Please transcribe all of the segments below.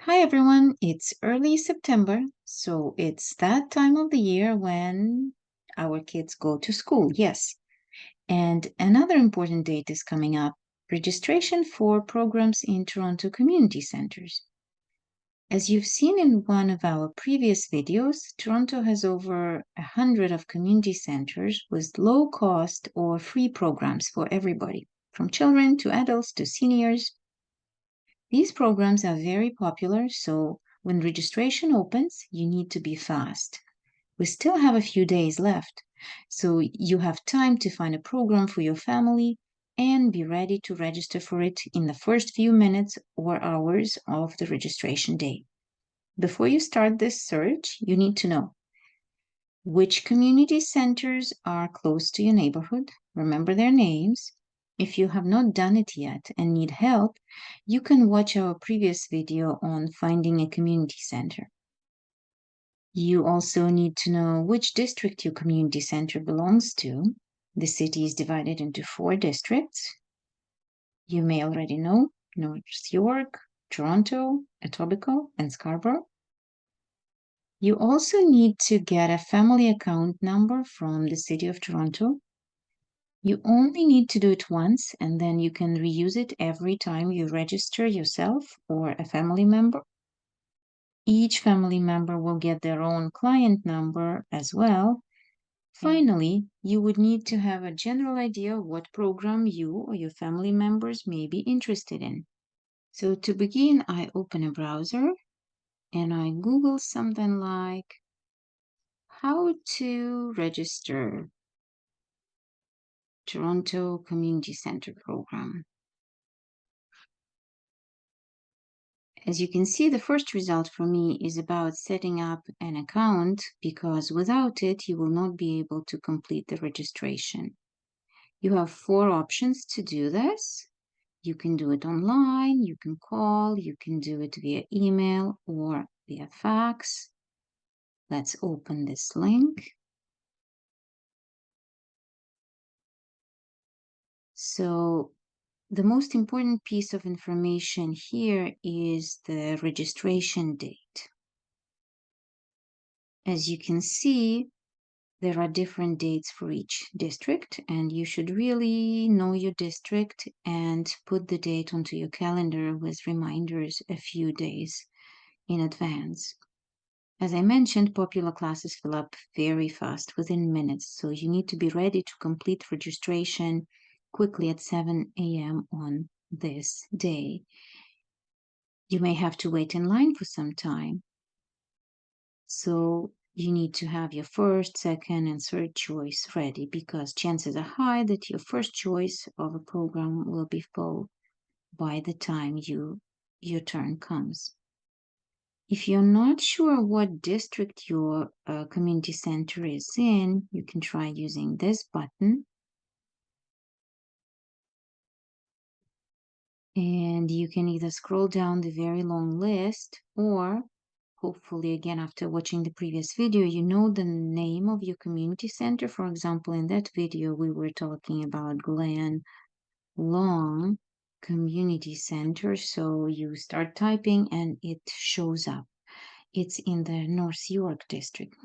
Hi everyone, it's early September, so it's that time of the year when our kids go to school, yes. And another important date is coming up, registration for programs in Toronto community centers. As you've seen in one of our previous videos, Toronto has over 100 of community centers with low cost or free programs for everybody, from children to adults to seniors. These programs are very popular, so when registration opens, you need to be fast. We still have a few days left, so you have time to find a program for your family and be ready to register for it in the first few minutes or hours of the registration day. Before you start this search, you need to know which community centers are close to your neighborhood. Remember their names. If you have not done it yet and need help, you can watch our previous video on finding a community center. You also need to know which district your community center belongs to. The city is divided into 4 districts. You may already know North York, Toronto, Etobicoke, and Scarborough. You also need to get a family account number from the City of Toronto. You only need to do it once, and then you can reuse it every time you register yourself or a family member. Each family member will get their own client number as well. Finally, you would need to have a general idea of what program you or your family members may be interested in. So to begin, I open a browser and I Google something like how to register Toronto Community Center program. As you can see, the first result for me is about setting up an account because without it, you will not be able to complete the registration. You have 4 options to do this. You can do it online, you can call, you can do it via email or via fax. Let's open this link. So the most important piece of information here is the registration date. As you can see, there are different dates for each district, and you should really know your district and put the date onto your calendar with reminders a few days in advance. As I mentioned, popular classes fill up very fast within minutes, so you need to be ready to complete registration quickly at 7 a.m. on this day. You may have to wait in line for some time, so you need to have your first, second, and third choice ready because chances are high that your first choice of a program will be full by the time your turn comes. If you're not sure what district your community center is in, you can try using this button. And you can either scroll down the very long list or hopefully, again, after watching the previous video, you know the name of your community center. For example, in that video, we were talking about Glen Long Community Center. So you start typing and it shows up. It's in the North York district.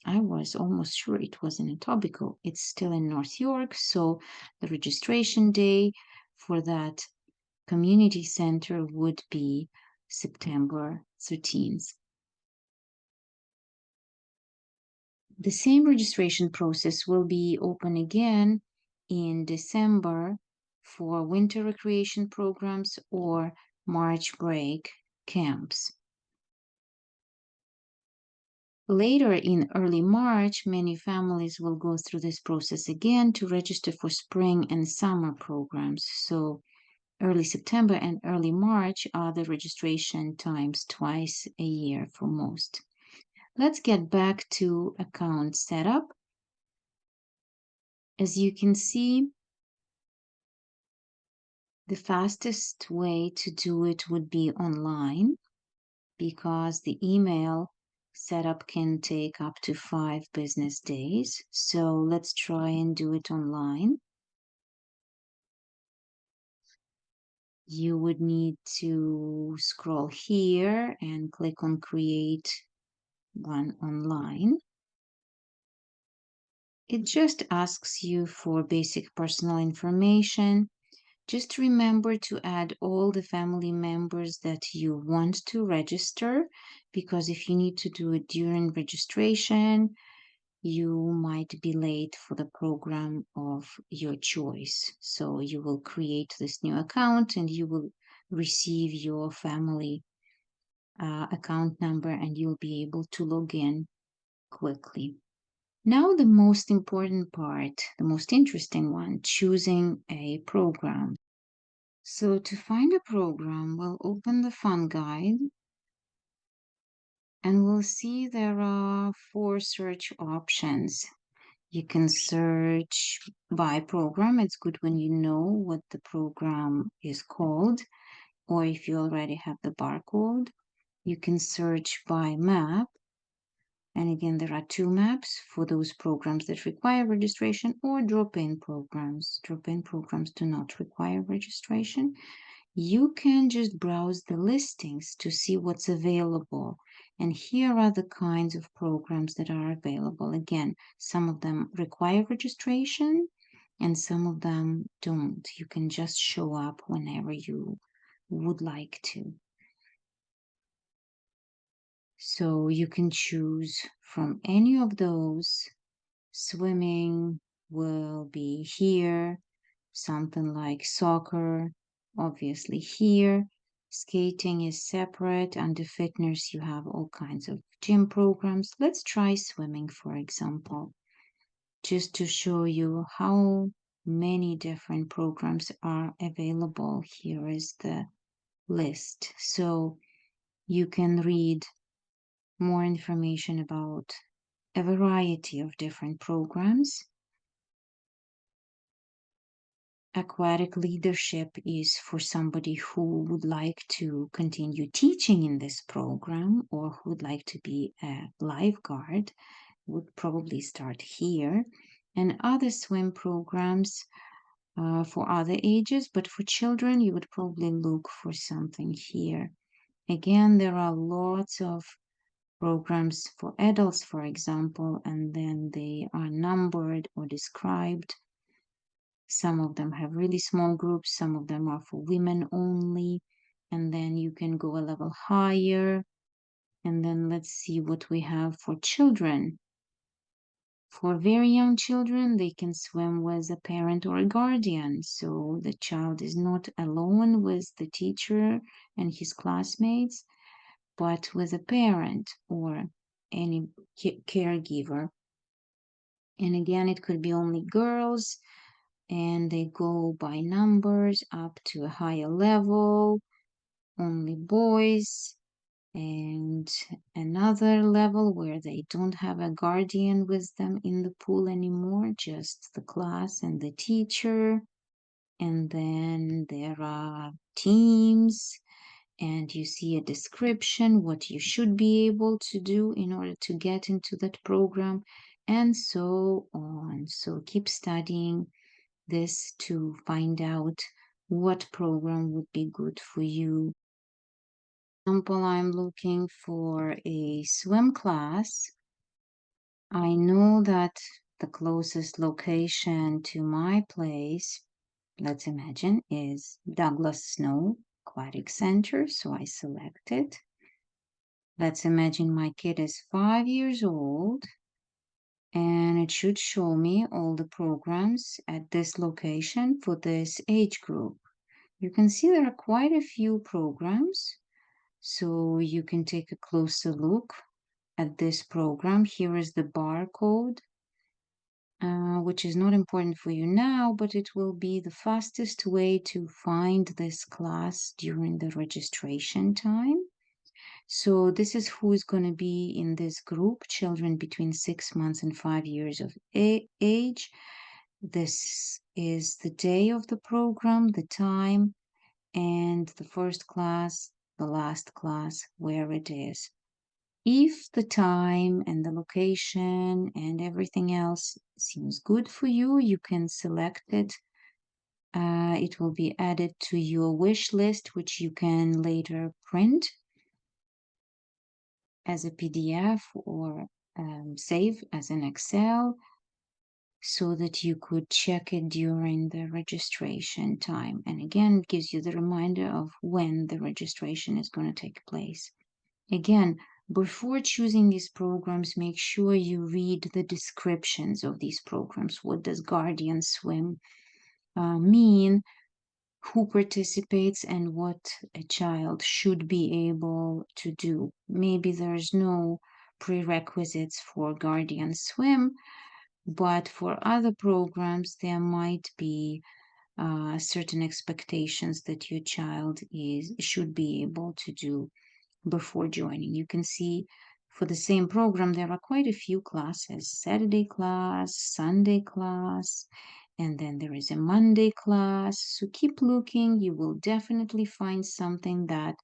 I was almost sure it was in Etobicoke. It's still in North York. So the registration day for that community center would be September 13th. The same registration process will be open again in December for winter recreation programs or March break camps. Later in early March, many families will go through this process again to register for spring and summer programs. So early September and early March are the registration times twice a year for most. Let's get back to account setup. As you can see, the fastest way to do it would be online because the email setup can take up to 5 business days. So let's try and do it online. you would need to scroll here and click on create one online. It just asks you for basic personal information. Just remember to add all the family members that you want to register, because if you need to do it during registration, you might be late for the program of your choice. So you will create this new account and you will receive your family account number and you'll be able to log in quickly. Now, the most important part, the most interesting one, choosing a program. So to find a program, we'll open the Fun Guide and we'll see there are 4 search options. You can search by program. It's good when you know what the program is called, or if you already have the barcode. You can search by map. And again, there are 2 maps for those programs that require registration or drop-in programs. Drop-in programs do not require registration. You can just browse the listings to see what's available. And here are the kinds of programs that are available. Again, some of them require registration and some of them don't. You can just show up whenever you would like to. So you can choose from any of those. Swimming will be here, something like soccer, obviously here. Skating is separate. Under fitness, you have all kinds of gym programs. Let's try swimming, for example, just to show you how many different programs are available. Here is the list. So you can read more information about a variety of different programs. Aquatic leadership is for somebody who would like to continue teaching in this program or who would like to be a lifeguard, would probably start here. And other swim programs for other ages, but for children, you would probably look for something here. Again, there are lots of programs for adults, for example, and then they are numbered or described. Some of them have really small groups, some of them are for women only, and then you can go a level higher. And then let's see what we have for children. For very young children, they can swim with a parent or a guardian, so the child is not alone with the teacher and his classmates, but with a parent or any caregiver. And again, it could be only girls, and they go by numbers up to a higher level, only boys, and another level where they don't have a guardian with them in the pool anymore, just the class and the teacher. And then there are teams, and you see a description what you should be able to do in order to get into that program, and so on. So keep studying this to find out what program would be good for you. For example, I'm looking for a swim class. I know that the closest location to my place, let's imagine, is Douglas Snow Aquatic Center, so I select it. Let's imagine my kid is 5 years old, and it should show me all the programs at this location for this age group. You can see there are quite a few programs, so you can take a closer look at this program. Here is the barcode, which is not important for you now, but it will be the fastest way to find this class during the registration time. So this is who is going to be in this group, children between 6 months and 5 years of age. This is the day of the program, the time, and the first class, the last class, where it is. If the time and the location and everything else seems good for you, you can select it It will be added to your wish list, which you can later print as a PDF or save as an Excel so that you could check it during the registration time. And again, it gives you the reminder of when the registration is going to take place. Again, before choosing these programs, make sure you read the descriptions of these programs. What does Guardian Swim mean? Who participates and what a child should be able to do? Maybe there's no prerequisites for Guardian Swim, but for other programs, there might be certain expectations that your child should be able to do before joining. You can see for the same program, there are quite a few classes: Saturday class, Sunday class, and then there is a Monday class. So keep looking. You will definitely find something that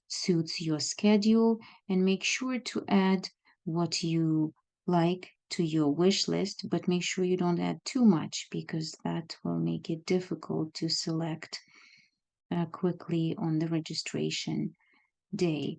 suits your schedule, and make sure to add what you like to your wish list, but make sure you don't add too much because that will make it difficult to select quickly on the registration day.